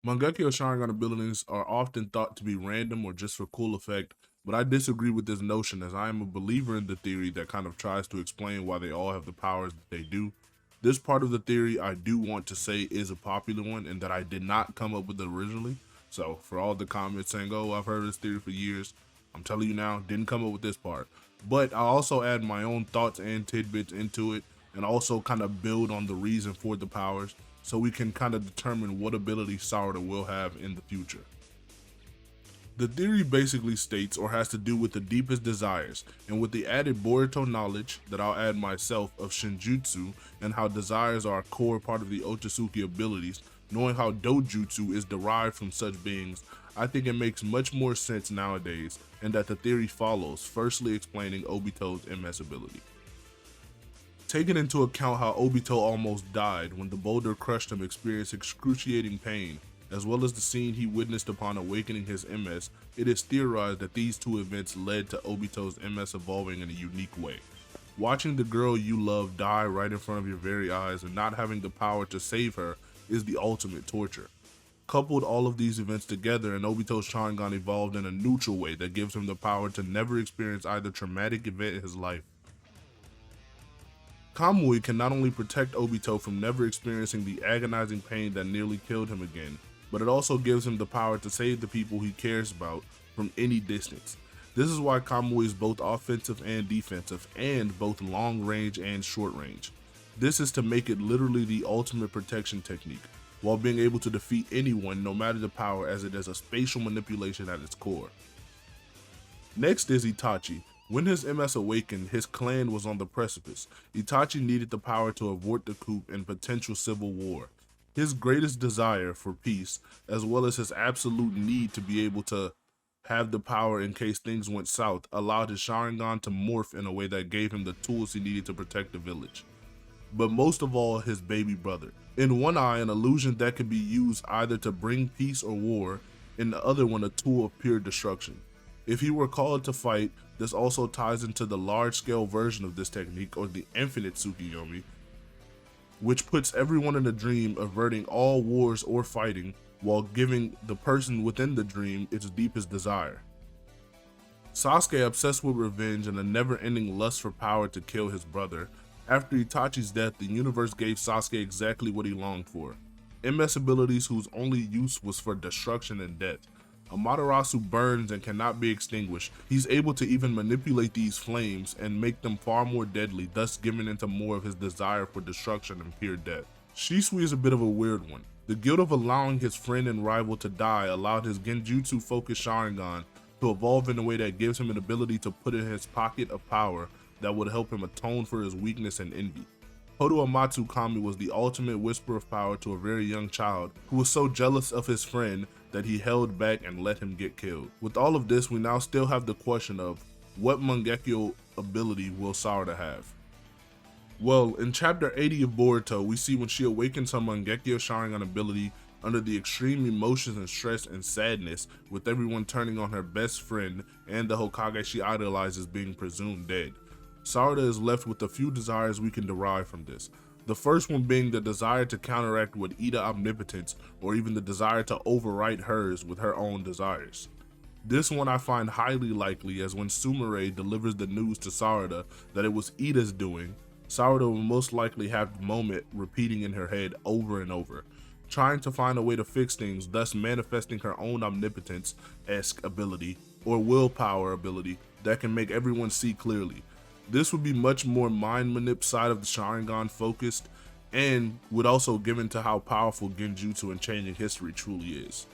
Mangekyo Sharingan abilities are often thought to be random or just for cool effect, but I disagree with this notion as I am a believer in the theory that kind of tries to explain why they all have the powers that they do. This part of the theory I do want to say is a popular one and that I did not come up with it originally. So for all the comments saying, oh, I've heard this theory for years, I'm telling you now, didn't come up with this part. But I also add my own thoughts and tidbits into it and also kind of build on the reason for the powers so we can kind of determine what ability Sarada will have in the future. The theory basically states or has to do with the deepest desires, and with the added Boruto knowledge that I'll add myself of Shinjutsu and how desires are a core part of the Otsutsuki abilities, knowing how Dojutsu is derived from such beings, I think it makes much more sense nowadays, and that the theory follows, firstly explaining Obito's MS ability. Taking into account how Obito almost died when the boulder crushed him experienced excruciating pain, as well as the scene he witnessed upon awakening his MS, it is theorized that these two events led to Obito's MS evolving in a unique way. Watching the girl you love die right in front of your very eyes and not having the power to save her is the ultimate torture. Coupled all of these events together and Obito's Sharingan evolved in a neutral way that gives him the power to never experience either traumatic event in his life. Kamui can not only protect Obito from never experiencing the agonizing pain that nearly killed him again, but it also gives him the power to save the people he cares about from any distance. This is why Kamui is both offensive and defensive, and both long range and short range. This is to make it literally the ultimate protection technique, while being able to defeat anyone no matter the power, as it is a spatial manipulation at its core. Next is Itachi. When his MS awakened, his clan was on the precipice. Itachi needed the power to avert the coup and potential civil war. His greatest desire for peace, as well as his absolute need to be able to have the power in case things went south, allowed his Sharingan to morph in a way that gave him the tools he needed to protect the village. But most of all, his baby brother. In one eye, an illusion that could be used either to bring peace or war, in the other one, a tool of pure destruction. If he were called to fight, this also ties into the large-scale version of this technique, or the infinite Tsukiyomi, which puts everyone in a dream, averting all wars or fighting, while giving the person within the dream its deepest desire. Sasuke, obsessed with revenge and a never-ending lust for power to kill his brother, after Itachi's death, the universe gave Sasuke exactly what he longed for. MS abilities whose only use was for destruction and death. Amaterasu burns and cannot be extinguished. He's able to even manipulate these flames and make them far more deadly, thus giving into more of his desire for destruction and pure death. Shisui is a bit of a weird one. The guilt of allowing his friend and rival to die allowed his Genjutsu-focused Sharingan to evolve in a way that gives him an ability to put in his pocket of power that would help him atone for his weakness and envy. Hodo Amatsu Kami was the ultimate whisper of power to a very young child who was so jealous of his friend that he held back and let him get killed. With all of this, we now still have the question of what Mangekyo ability will Sarada have? Well, in chapter 80 of Boruto, we see when she awakens her Mangekyo Sharingan ability under the extreme emotions and stress and sadness, with everyone turning on her best friend and the Hokage she idolizes being presumed dead. Sarada is left with a few desires we can derive from this. The first one being the desire to counteract with Ida omnipotence, or even the desire to overwrite hers with her own desires. This one I find highly likely, as when Sumire delivers the news to Sarada that it was Ida's doing, Sarada will most likely have the moment repeating in her head over and over, trying to find a way to fix things, thus manifesting her own omnipotence-esque ability, or willpower ability, that can make everyone see clearly. This would be much more mind manip side of the Sharingan focused, and would also give into how powerful Genjutsu and changing history truly is.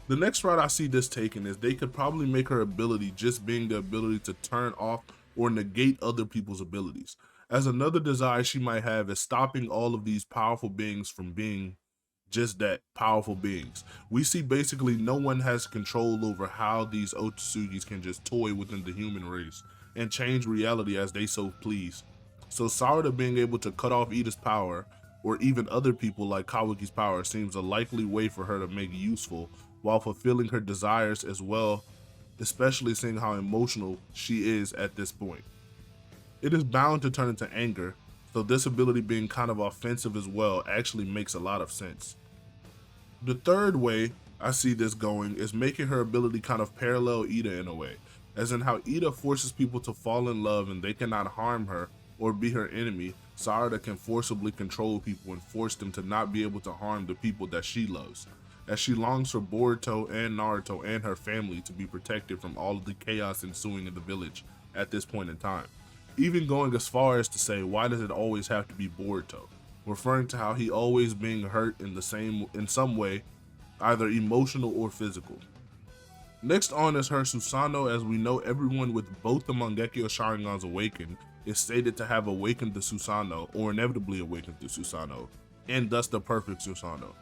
The next route I see this taken is they could probably make her ability just being the ability to turn off or negate other people's abilities, as another desire she might have is stopping all of these powerful beings from being just that, powerful beings. We see basically no one has control over how these Otsutsukis can just toy within the human race and change reality as they so please. So Sarada being able to cut off Ida's power, or even other people like Kawaki's power, seems a likely way for her to make useful while fulfilling her desires as well, especially seeing how emotional she is at this point. It is bound to turn into anger, so this ability being kind of offensive as well actually makes a lot of sense. The third way I see this going is making her ability kind of parallel Ida in a way, as in how Ida forces people to fall in love and they cannot harm her or be her enemy. Sarada can forcibly control people and force them to not be able to harm the people that she loves, as she longs for Boruto and Naruto and her family to be protected from all of the chaos ensuing in the village at this point in time. Even going as far as to say, why does it always have to be Boruto? Referring to how he always being hurt in some way, either emotional or physical. Next on is her Susanoo. As we know, everyone with both the Mangekyo Sharingans awakened is stated to have awakened the Susanoo, or inevitably awakened the Susanoo, and thus the perfect Susanoo.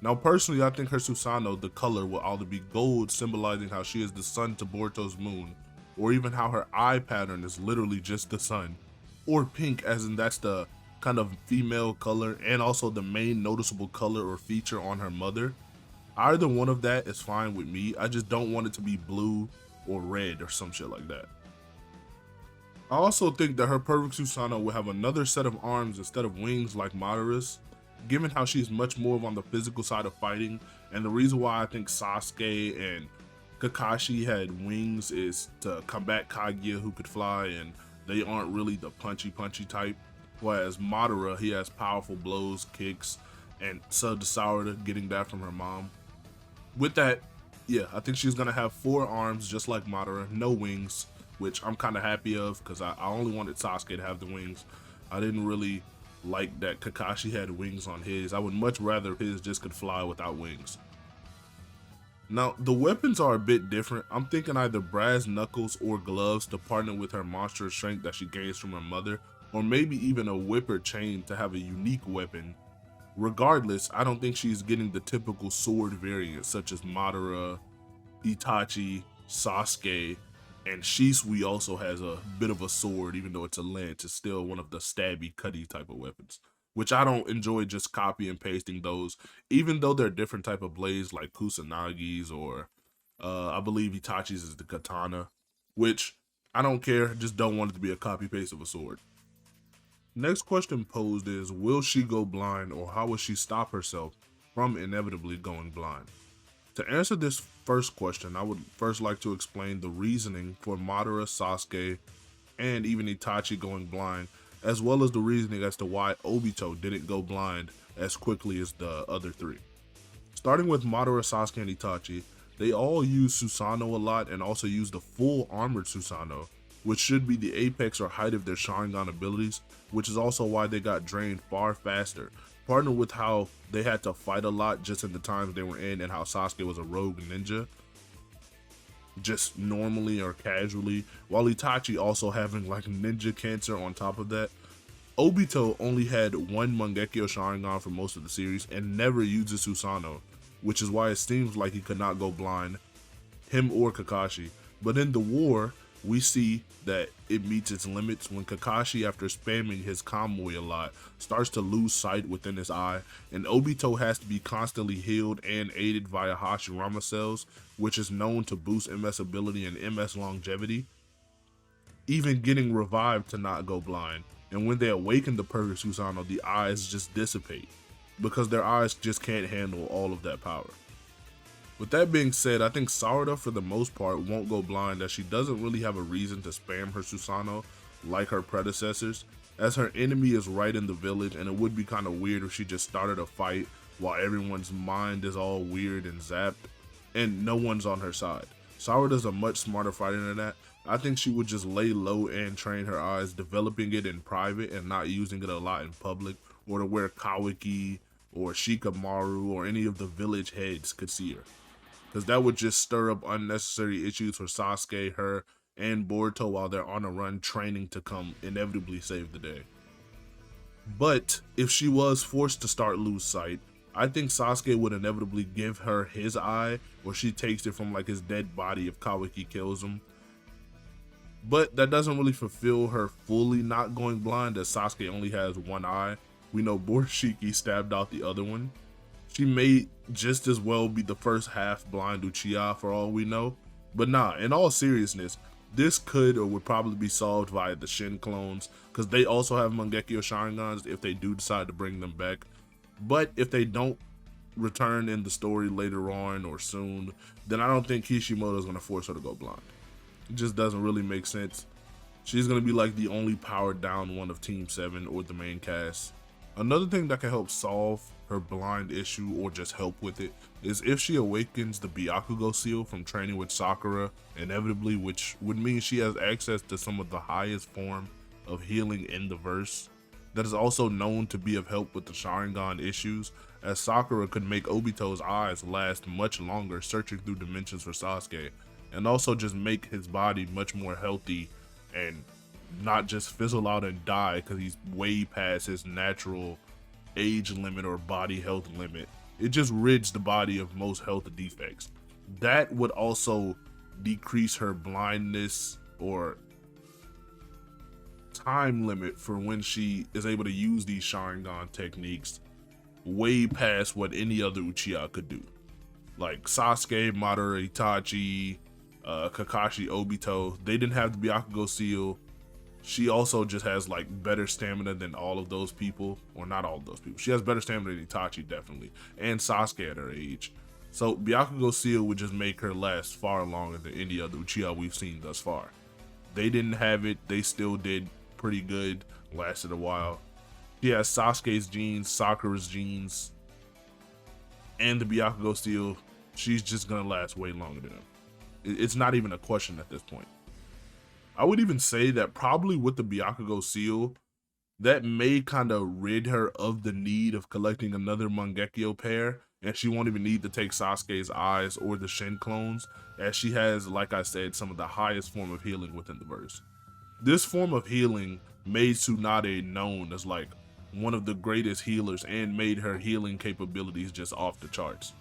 Now personally, I think her Susanoo, the color, will either be gold, symbolizing how she is the sun to Boruto's moon, or even how her eye pattern is literally just the sun, or pink, as in that's the kind of female color and also the main noticeable color or feature on her mother. Either one of that is fine with me. I just don't want it to be blue or red or some shit like that. I also think that her perfect Susanoo will have another set of arms instead of wings like Madara's, given how she's much more on the physical side of fighting, and the reason why I think Sasuke and Kakashi had wings is to combat Kaguya, who could fly, and they aren't really the punchy type, whereas Madara, he has powerful blows, kicks, and so does Sarada, getting that from her mom. With that, yeah, I think she's gonna have 4 arms just like Madara, no wings, which I'm kind of happy of because I only wanted Sasuke to have the wings. I didn't really like that Kakashi had wings on his. I would much rather his just could fly without wings. Now, the weapons are a bit different. I'm thinking either brass knuckles or gloves to partner with her monstrous strength that she gains from her mother, or maybe even a whip or chain to have a unique weapon. Regardless, I don't think she's getting the typical sword variants such as Madara, Itachi, Sasuke, and Shisui also has a bit of a sword, even though it's a lance. It's still one of the stabby, cutty type of weapons, which I don't enjoy just copy and pasting those, even though they're different type of blades like Kusanagi's or I believe Itachi's is the katana, which I don't care, just don't want it to be a copy paste of a sword. Next question posed is, will she go blind, or how will she stop herself from inevitably going blind? To answer this first question, I would first like to explain the reasoning for Madara, Sasuke, and even Itachi going blind, as well as the reasoning as to why Obito didn't go blind as quickly as the other 3. Starting with Madara, Sasuke, and Itachi, they all use Susanoo a lot and also use the full armored Susanoo, which should be the apex or height of their Sharingan abilities, which is also why they got drained far faster, partnered with how they had to fight a lot just in the times they were in, and how Sasuke was a rogue ninja, just normally or casually, while Itachi also having like ninja cancer on top of that. Obito only had 1 Mangekyo Sharingan for most of the series and never uses Susanoo, which is why it seems like he could not go blind, him or Kakashi. But in the war, we see that it meets its limits when Kakashi, after spamming his Kamui a lot, starts to lose sight within his eye, and Obito has to be constantly healed and aided via Hashirama cells, which is known to boost MS ability and MS longevity, even getting revived to not go blind. And when they awaken the perfect Susanoo, the eyes just dissipate, because their eyes just can't handle all of that power. With that being said, I think Sarada for the most part won't go blind, as she doesn't really have a reason to spam her Susanoo like her predecessors, as her enemy is right in the village, and it would be kind of weird if she just started a fight while everyone's mind is all weird and zapped and no one's on her side. Sarada's a much smarter fighter than that. I think she would just lay low and train her eyes, developing it in private and not using it a lot in public, or to where Kawaki or Shikamaru or any of the village heads could see her, because that would just stir up unnecessary issues for Sasuke, her, and Boruto while they're on a run training to come inevitably save the day. But if she was forced to start lose sight, I think Sasuke would inevitably give her his eye, or she takes it from like his dead body if Kawaki kills him. But that doesn't really fulfill her fully not going blind, as Sasuke only has 1 eye. We know Borishiki stabbed out the other one. She may just as well be the first half blind Uchiha for all we know. But nah, in all seriousness, this could or would probably be solved via the Shin clones, because they also have Mangekyo Sharingans if they do decide to bring them back. But if they don't, return in the story later on or soon, then I don't think Kishimoto is going to force her to go blind. It just doesn't really make sense. She's going to be like the only powered down one of Team 7 or the main cast. Another thing that can help solve her blind issue or just help with it is if she awakens the Byakugo seal from training with Sakura inevitably, which would mean she has access to some of the highest form of healing in the verse. That is also known to be of help with the Sharingan issues, as Sakura could make Obito's eyes last much longer searching through dimensions for Sasuke, and also just make his body much more healthy and not just fizzle out and die because he's way past his natural age limit or body health limit. It just rids the body of most health defects. That would also decrease her blindness or time limit for when she is able to use these Sharingan techniques way past what any other Uchiha could do. Like Sasuke, Madara, Itachi, Kakashi, Obito, they didn't have the Byakugo seal. She also just has like better stamina than all of those people, or not all of those people. She has better stamina than Itachi definitely, and Sasuke at her age. So Byakugo seal would just make her last far longer than any other Uchiha we've seen thus far. They didn't have it, they still did pretty good, lasted a while. She has Sasuke's genes, Sakura's genes, and the Byakugo seal. She's just gonna last way longer than him. It's not even a question at this point. I would even say that probably with the Byakugo seal, that may kind of rid her of the need of collecting another Mangekyo pair, and she won't even need to take Sasuke's eyes or the Shin clones, as she has, like I said, some of the highest form of healing within the verse. This form of healing made Tsunade known as like one of the greatest healers and made her healing capabilities just off the charts.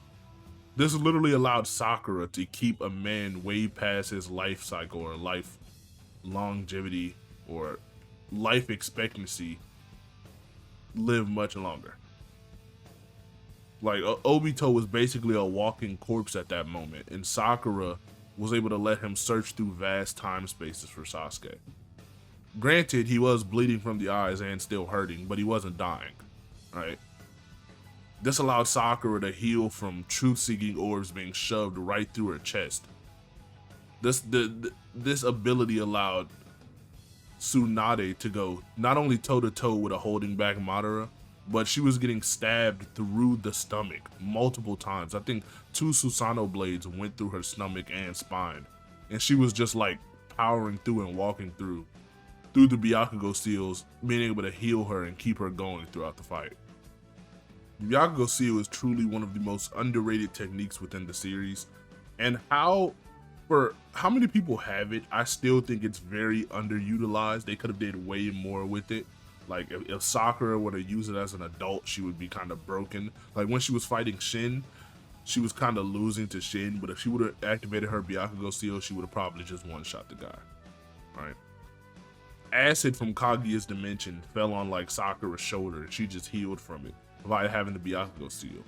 This literally allowed Sakura to keep a man way past his life cycle or life longevity or life expectancy live much longer. Like Obito was basically a walking corpse at that moment, and Sakura was able to let him search through vast time spaces for Sasuke. Granted, he was bleeding from the eyes and still hurting, but he wasn't dying, right? This allowed Sakura to heal from truth-seeking orbs being shoved right through her chest. This ability allowed Tsunade to go not only toe-to-toe with a holding back Madara, but she was getting stabbed through the stomach multiple times. I think 2 Susanoo blades went through her stomach and spine, and she was just like powering through and walking through the Byakugo seals, being able to heal her and keep her going throughout the fight. The Byakugo seal is truly one of the most underrated techniques within the series, and for how many people have it, I still think it's very underutilized. They could have did way more with it. Like if Sakura were to use it as an adult, she would be kind of broken. Like when she was fighting Shin, she was kind of losing to Shin, but if she would have activated her Byakugo seal, she would have probably just one-shot the guy, right? Acid from Kaguya's dimension fell on like Sakura's shoulder, and she just healed from it via having the Byakugo seal.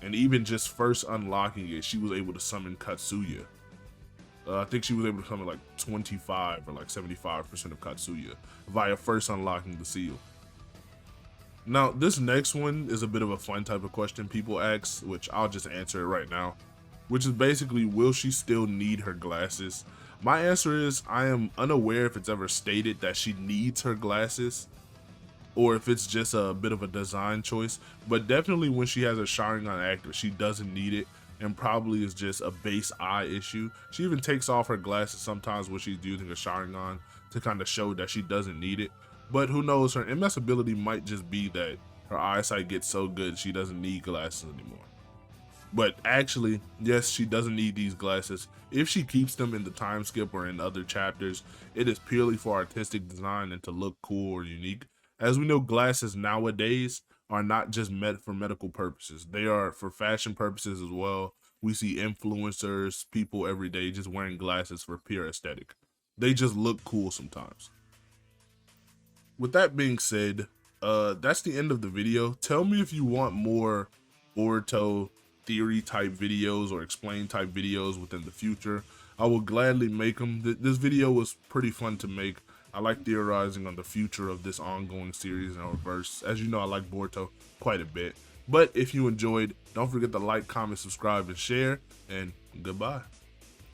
And even just first unlocking it, she was able to summon Katsuya. I think she was able to summon like 25 or like 75% of Katsuya via first unlocking the seal. Now, this next one is a bit of a fun type of question people ask, which I'll just answer it right now, which is basically, will she still need her glasses? My answer is, I am unaware if it's ever stated that she needs her glasses, or if it's just a bit of a design choice, but definitely when she has a Sharingan active, she doesn't need it, and probably is just a base eye issue. She even takes off her glasses sometimes when she's using a Sharingan to kind of show that she doesn't need it. But who knows, her MS ability might just be that her eyesight gets so good she doesn't need glasses anymore. But actually, yes, she doesn't need these glasses. If she keeps them in the time skip or in other chapters, it is purely for artistic design and to look cool or unique. As we know, glasses nowadays are not just meant for medical purposes. They are for fashion purposes as well. We see influencers, people every day just wearing glasses for pure aesthetic. They just look cool sometimes. With that being said, that's the end of the video. Tell me if you want more Boruto theory type videos or explain type videos within the future. I will gladly make them. This video was pretty fun to make. I like theorizing on the future of this ongoing series in our verse. As you know, I like Boruto quite a bit. But if you enjoyed, don't forget to like, comment, subscribe, and share, and goodbye.